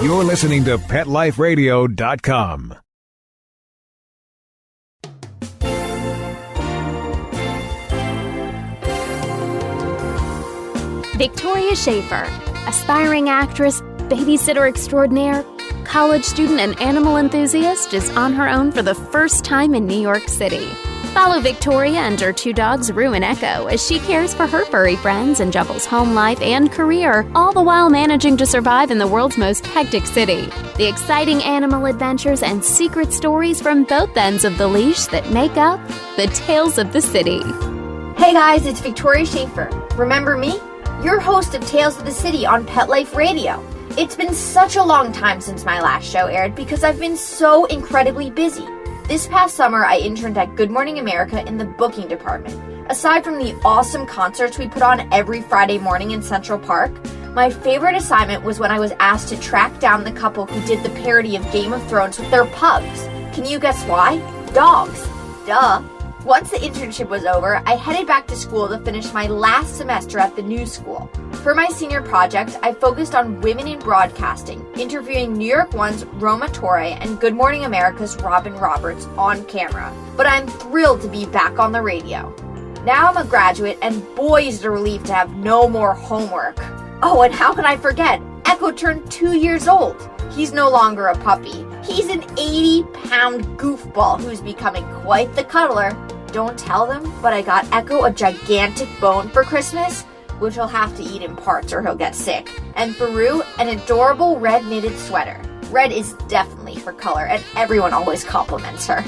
You're listening to PetLifeRadio.com. Victoria Shaffer, aspiring actress, babysitter extraordinaire, college student, and animal enthusiast, is on her own for the first time in New York City. Follow Victoria and her two dogs, Rue and Echo, as she cares for her furry friends and juggles home life and career, all the while managing to survive in the world's most hectic city. The exciting animal adventures and secret stories from both ends of the leash that make up the Tales of the City. Hey guys, it's Victoria Shaffer. Remember me? Your host of Tales of the City on Pet Life Radio. It's been such a long time since my last show aired because I've been so incredibly busy. This past summer, I interned at Good Morning America in the booking department. Aside from the awesome concerts we put on every Friday morning in Central Park, my favorite assignment was when I was asked to track down the couple who did the parody of Game of Thrones with their pugs. Can you guess why? Dogs. Duh. Once the internship was over, I headed back to school to finish my last semester at the new school. For my senior project, I focused on women in broadcasting, interviewing New York One's Roma Torre and Good Morning America's Robin Roberts on camera. But I'm thrilled to be back on the radio. Now I'm a graduate, and boy is it a relief to have no more homework. Oh, and how can I forget? Echo turned 2 years old. He's no longer a puppy. He's an 80-pound goofball who's becoming quite the cuddler. Don't tell them, but I got Echo a gigantic bone for Christmas, which he'll have to eat in parts or he'll get sick. And for Rue, an adorable red knitted sweater. Red is definitely her color, and everyone always compliments her.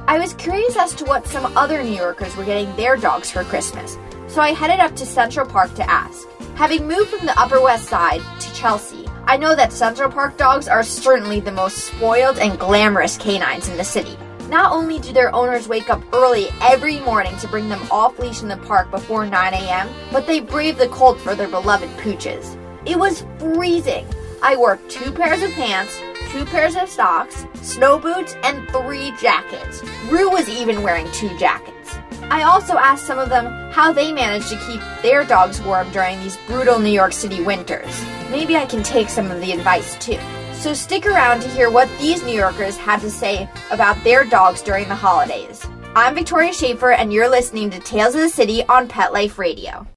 I was curious as to what some other New Yorkers were getting their dogs for Christmas, so I headed up to Central Park to ask. Having moved from the Upper West Side to Chelsea, I know that Central Park dogs are certainly the most spoiled and glamorous canines in the city. Not only do their owners wake up early every morning to bring them off leash in the park before 9 a.m., but they brave the cold for their beloved pooches. It was freezing. I wore 2 pairs of pants, 2 pairs of socks, snow boots, and 3 jackets. Rue was even wearing 2 jackets. I also asked some of them how they managed to keep their dogs warm during these brutal New York City winters. Maybe I can take some of the advice too. So stick around to hear what these New Yorkers had to say about their dogs during the holidays. I'm Victoria Shaffer, and you're listening to Tales of the City on Pet Life Radio.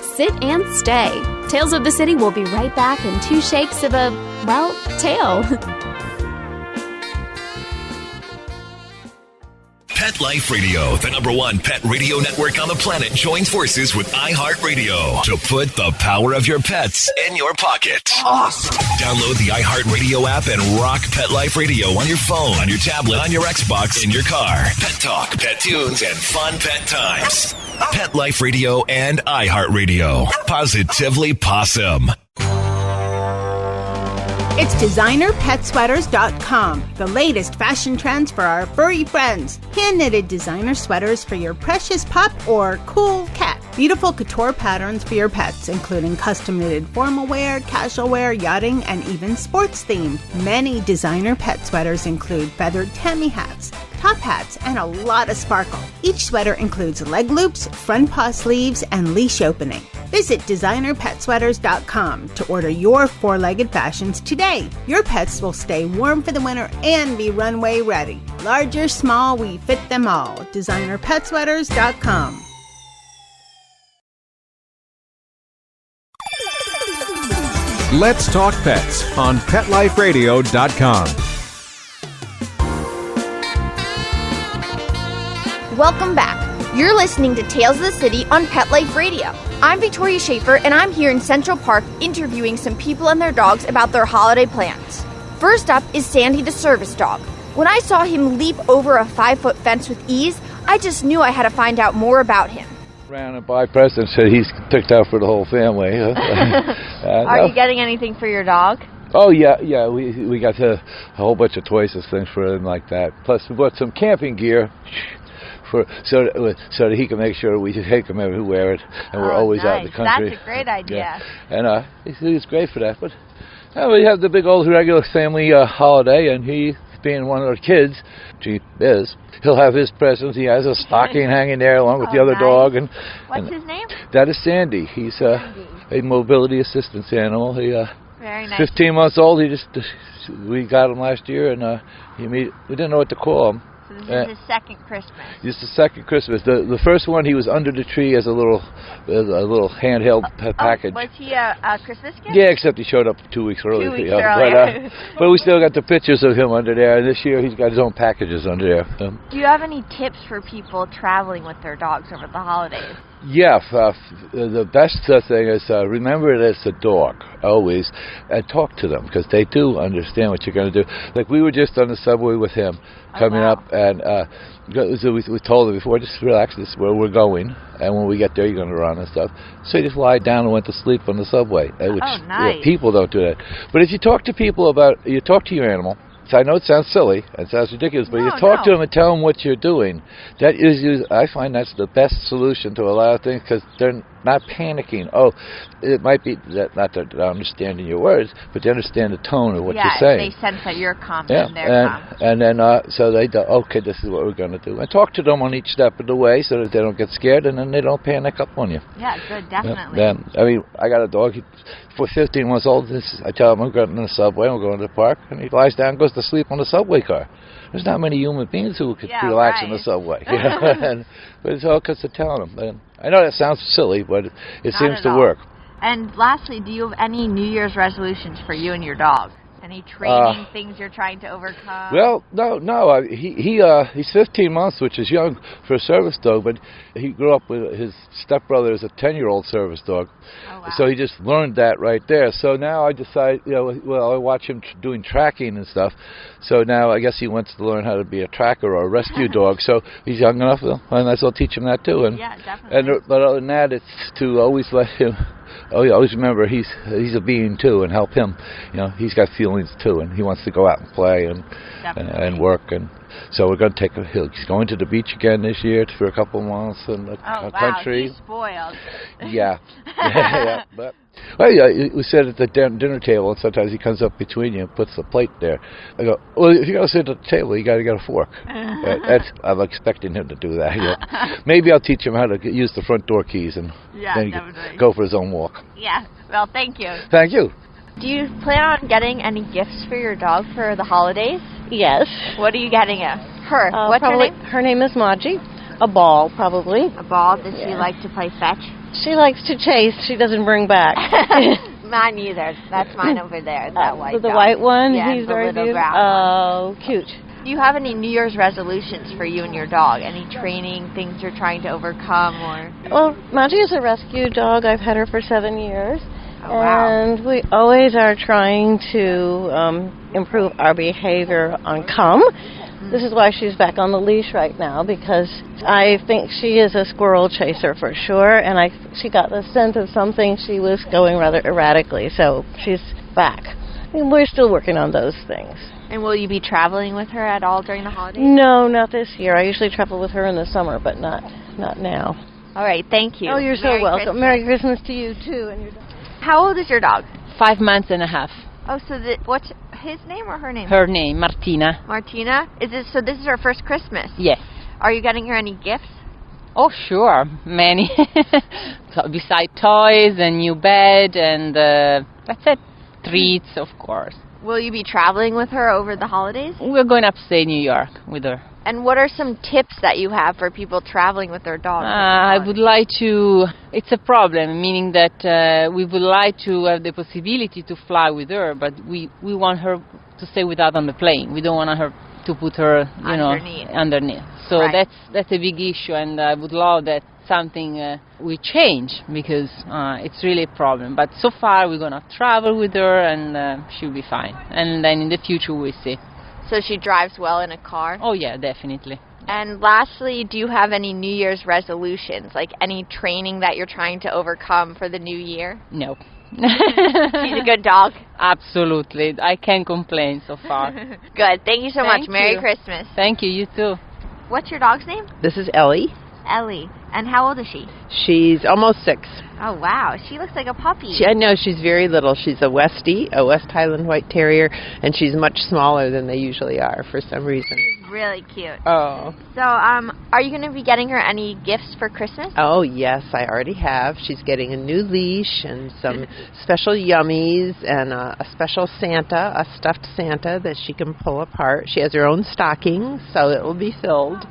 Sit and stay. Tales of the City will be right back in 2 shakes of a, well, tail. Pet Life Radio, the #1 pet radio network on the planet, joins forces with iHeartRadio to put the power of your pets in your pocket. Awesome. Download the iHeartRadio app and rock Pet Life Radio on your phone, on your tablet, on your Xbox, in your car. Pet talk, pet tunes, and fun pet times. Pet Life Radio and iHeartRadio. Positively Possum. It's DesignerPetSweaters.com, the latest fashion trends for our furry friends. Hand-knitted designer sweaters for your precious pup or cool cat. Beautiful couture patterns for your pets, including custom-knitted formal wear, casual wear, yachting, and even sports themed. Many designer pet sweaters include feathered Tammy hats, top hats, and a lot of sparkle. Each sweater includes leg loops, front paw sleeves, and leash opening. Visit DesignerPetSweaters.com to order your 4-legged fashions today. Your pets will stay warm for the winter and be runway ready. Large or small, we fit them all. DesignerPetSweaters.com. Let's Talk Pets on PetLifeRadio.com. Welcome back. You're listening to Tales of the City on Pet Life Radio. I'm Victoria Shaffer, and I'm here in Central Park interviewing some people and their dogs about their holiday plans. First up is Sandy the service dog. When I saw him leap over a 5-foot fence with ease, I just knew I had to find out more about him. Ran and by President said he's picked out for the whole family. Are you getting anything for your dog? Oh, yeah. We got a whole bunch of toys and things for him like that. Plus, we bought some camping gear so that he can make sure we take him everywhere, and we're always out in the country. That's a great idea. Yeah. And he's great for that. But we have the big old regular family holiday, and he, being one of our kids, he'll have his presents. He has a stocking hanging there along with the other dog. And What's his name? That is Sandy. He's a mobility assistance animal. He Very nice. 15 months old. We got him last year, and we didn't know what to call him. So this is his second Christmas. This is the second Christmas. The first one, he was under the tree as a little handheld package. Was he a Christmas gift? Yeah, except he showed up 2 weeks early. 2 weeks earlier. But we still got the pictures of him under there. And this year, he's got his own packages under there. Do you have any tips for people traveling with their dogs over the holidays? Yeah, the best thing is remember that it's a dog, always, and talk to them, because they do understand what you're going to do. Like, we were just on the subway with him, coming up, and so we told him before, just relax, this is where we're going, and when we get there, you're going to run and stuff. So he just lied down and went to sleep on the subway, which nice. People don't do that. But if you talk to people you talk to your animal, so I know it sounds silly, it sounds ridiculous, but you talk to them and tell them what you're doing. That is, I find that's the best solution to a lot of things, because they're not panicking. Oh, it might be not that they're understanding your words, but they understand the tone of what you're saying. They sense that you're calm and they're calm. And then so they go, okay, this is what we're going to do. And talk to them on each step of the way so that they don't get scared, and then they don't panic up on you. Yeah, good, definitely. I mean, I got a dog. For 15 months old, I tell him I'm going to the subway, I'm going to the park, and he lies down and goes to sleep on the subway car. There's not many human beings who could relax in the subway. You know? But it's all because of telling them. And I know that sounds silly, but it seems to work. And lastly, do you have any New Year's resolutions for you and your dog? Any training things you're trying to overcome? Well, no. He's 15 months, which is young for a service dog, but he grew up with his stepbrother is a 10-year-old service dog. Oh, wow. So he just learned that right there. So now I decide, I watch him doing tracking and stuff. So now I guess he wants to learn how to be a tracker or a rescue dog. So he's young enough, and I'll teach him that too. And, yeah, definitely. But other than that, it's to always let him. Oh yeah, always remember he's a being too, and help him. He's got feelings too, and he wants to go out and play and work. And so we're going to he's going to the beach again this year for a couple of months in the country. He's spoiled. Yeah. But we sit at the dinner table, and sometimes he comes up between you and puts the plate there. I go, well, if you're going to sit at the table, you got to get a fork. I'm expecting him to do that. Maybe I'll teach him how to use the front door keys, and then he can go for his own walk. Yeah. Well, thank you. Thank you. Do you plan on getting any gifts for your dog for the holidays? Yes. What are you getting her? What's her name? Her name is Maji. A ball, probably. A ball? Does she like to play fetch? She likes to chase. She doesn't bring back. Mine either. That's mine over there. That white dog. The white one? Yeah, he's the very little beautiful. brown one. Oh, cute. Do you have any New Year's resolutions for you and your dog? Any training, things you're trying to overcome? Well, Maji is a rescue dog. I've had her for 7 years. Oh, wow. And we always are trying to improve our behavior on come. This is why she's back on the leash right now, because I think she is a squirrel chaser for sure, and she got the scent of something. She was going rather erratically, so she's back. And we're still working on those things. And will you be traveling with her at all during the holidays? No, not this year. I usually travel with her in the summer, but not now. All right, thank you. Oh, you're so welcome. Christmas. Merry Christmas to you, too. And your dog. How old is your dog? 5 months and a half. Oh, so what's his name or her name? Her name, Martina. Martina? So this is her first Christmas? Yes. Are you getting her any gifts? Oh, sure. Many. So besides toys and new bed and that's it. Treats, of course. Will you be traveling with her over the holidays? We're going upstate New York with her. And what are some tips that you have for people traveling with their dogs? I would like to... It's a problem, meaning that we would like to have the possibility to fly with her, but we want her to stay with us on the plane. We don't want her to put her, underneath. So that's a big issue, and I would love that something we change, because it's really a problem. But so far we're going to travel with her, and she'll be fine. And then in the future we'll see. So she drives well in a car? Oh, yeah, definitely. And lastly, do you have any New Year's resolutions, like any training that you're trying to overcome for the new year? No. She's a good dog? Absolutely. I can't complain so far. Good. Thank you so much. Merry Christmas. Thank you. You too. What's your dog's name? This is Ellie. Ellie. And how old is she? She's almost 6. Oh, wow. She looks like a puppy. I know, she's very little. She's a Westie, a West Highland White Terrier, and she's much smaller than they usually are for some reason. She's really cute. Oh. So, are you going to be getting her any gifts for Christmas? Oh, yes, I already have. She's getting a new leash and some special yummies and a special Santa, a stuffed Santa that she can pull apart. She has her own stocking, so it will be filled.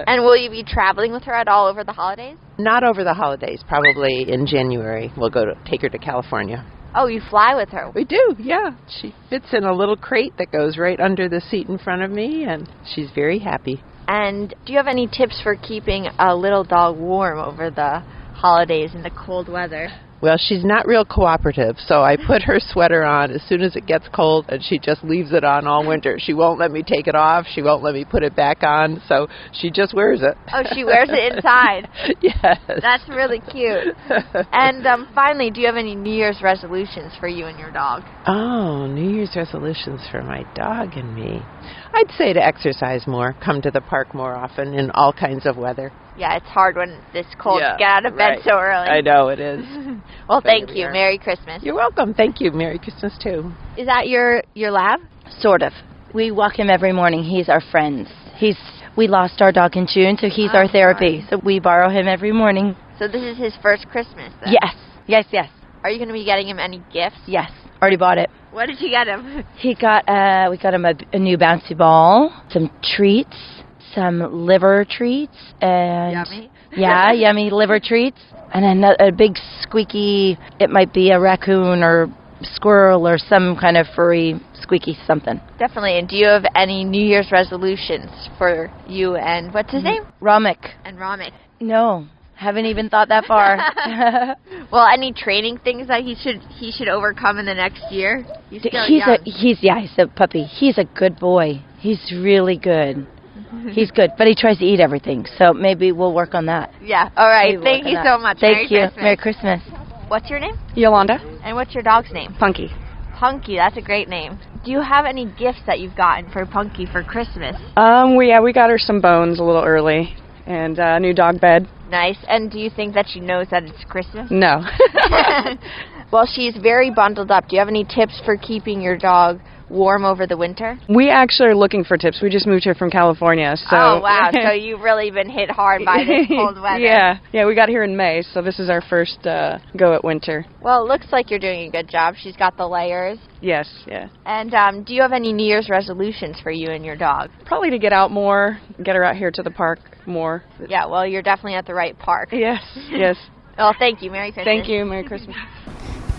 And will you be traveling with her at all over the holidays? Not over the holidays, probably in January. We'll take her to California. Oh, you fly with her? We do, yeah. She fits in a little crate that goes right under the seat in front of me, and she's very happy. And do you have any tips for keeping a little dog warm over the holidays in the cold weather? Well, she's not real cooperative, so I put her sweater on as soon as it gets cold, and she just leaves it on all winter. She won't let me take it off. She won't let me put it back on, so she just wears it. Oh, she wears it inside? Yes. That's really cute. And finally, do you have any New Year's resolutions for you and your dog? Oh, New Year's resolutions for my dog and me. I'd say to exercise more, come to the park more often in all kinds of weather. Yeah, it's hard when it's cold to get out of bed so early. I know, it is. Well, thank you. Merry Christmas. You're welcome. Thank you. Merry Christmas, too. Is that your lab? Sort of. We walk him every morning. He's our friend. We lost our dog in June, so he's our therapy. So we borrow him every morning. So this is his first Christmas, then? Yes. Are you going to be getting him any gifts? Yes. Already bought it. What did you get him? We got him a new bouncy ball, some treats, some liver treats, and yummy. Yeah, yummy liver treats, and a big squeaky. It might be a raccoon or squirrel or some kind of furry squeaky something. Definitely. And do you have any New Year's resolutions for you and what's his name? Ramik. And Ramik. No. Haven't even thought that far. Well, any training things that he should overcome in the next year? He's still young. He's a puppy. He's a good boy. He's really good. He's good, but he tries to eat everything. So maybe we'll work on that. Yeah. All right. Thank you so much. Thank you. Merry Christmas. Merry Christmas. What's your name? Yolanda. And what's your dog's name? Punky. Punky. That's a great name. Do you have any gifts that you've gotten for Punky for Christmas? We got her some bones a little early and a new dog bed. Nice. And do you think that she knows that it's Christmas? No. Well, she's very bundled up. Do you have any tips for keeping your dog warm over the winter? We actually are looking for tips. We just moved here from California, so... Oh, wow. So you've really been hit hard by this cold weather. Yeah, we got here in May, so this is our first go at winter. Well, it looks like you're doing a good job. She's got the layers. Yes, yeah. And do you have any New Year's resolutions for you and your dog? Probably to get out more, get her out here to the park more. Yeah, well, you're definitely at the right park. Yes. Well, thank you. Merry Christmas. Thank you. Merry Christmas.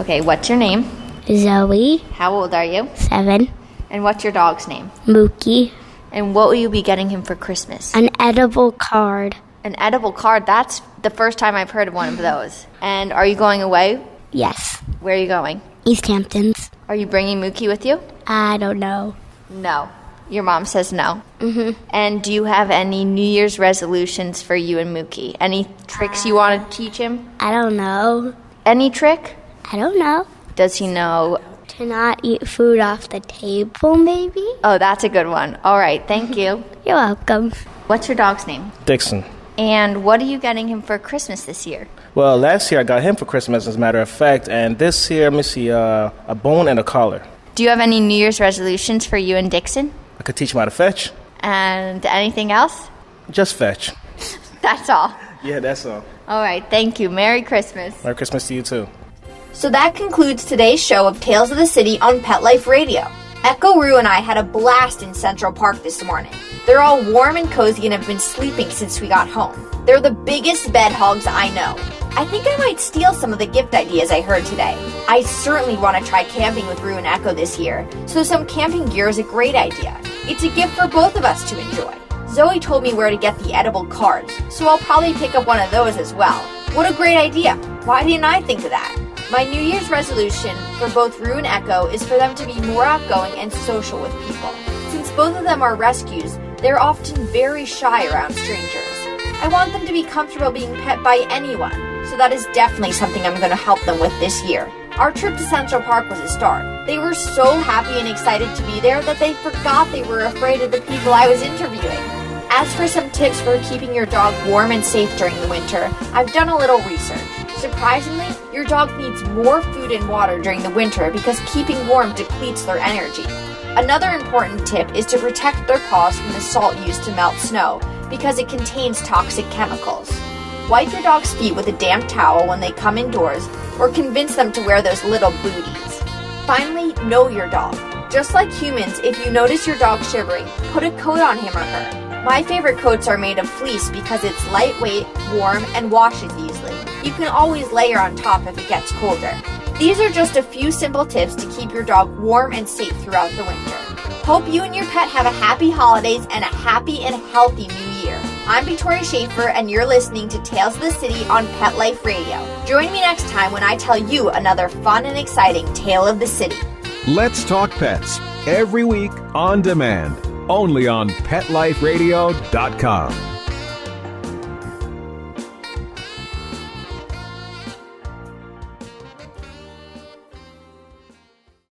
Okay, what's your name? Zoe. How old are you? 7. And what's your dog's name? Mookie. And what will you be getting him for Christmas? An edible card. An edible card? That's the first time I've heard of one of those. And are you going away? Yes. Where are you going? East Hamptons. Are you bringing Mookie with you? I don't know. No. Your mom says no. Mm-hmm. And do you have any New Year's resolutions for you and Mookie? Any tricks you want to teach him? I don't know. Any trick? I don't know. Does he know? To not eat food off the table, maybe? Oh, that's a good one. All right, thank you. You're welcome. What's your dog's name? Dixon. And what are you getting him for Christmas this year? Well, last year I got him for Christmas, as a matter of fact, and this year, let me see, a bone and a collar. Do you have any New Year's resolutions for you and Dixon? I could teach him how to fetch. And anything else? Just fetch. That's all. Yeah, that's all. All right, thank you. Merry Christmas. Merry Christmas to you, too. So that concludes today's show of Tales of the City on Pet Life Radio. Echo, Rue, and I had a blast in Central Park this morning. They're all warm and cozy and have been sleeping since we got home. They're the biggest bed hogs I know. I think I might steal some of the gift ideas I heard today. I certainly want to try camping with Rue and Echo this year, so some camping gear is a great idea. It's a gift for both of us to enjoy. Zoe told me where to get the edible cards, so I'll probably pick up one of those as well. What a great idea! Why didn't I think of that? My New Year's resolution for both Rue and Echo is for them to be more outgoing and social with people. Since both of them are rescues, they're often very shy around strangers. I want them to be comfortable being pet by anyone, so that is definitely something I'm going to help them with this year. Our trip to Central Park was a start. They were so happy and excited to be there that they forgot they were afraid of the people I was interviewing. As for some tips for keeping your dog warm and safe during the winter, I've done a little research. Surprisingly, your dog needs more food and water during the winter because keeping warm depletes their energy. Another important tip is to protect their paws from the salt used to melt snow because it contains toxic chemicals. Wipe your dog's feet with a damp towel when they come indoors or convince them to wear those little booties. Finally, know your dog. Just like humans, if you notice your dog shivering, put a coat on him or her. My favorite coats are made of fleece because it's lightweight, warm, and washes easily. You can always layer on top if it gets colder. These are just a few simple tips to keep your dog warm and safe throughout the winter. Hope you and your pet have a happy holidays and a happy and healthy new year. I'm Victoria Shaffer, and you're listening to Tales of the City on Pet Life Radio. Join me next time when I tell you another fun and exciting tale of the city. Let's Talk Pets, every week on demand, only on PetLifeRadio.com.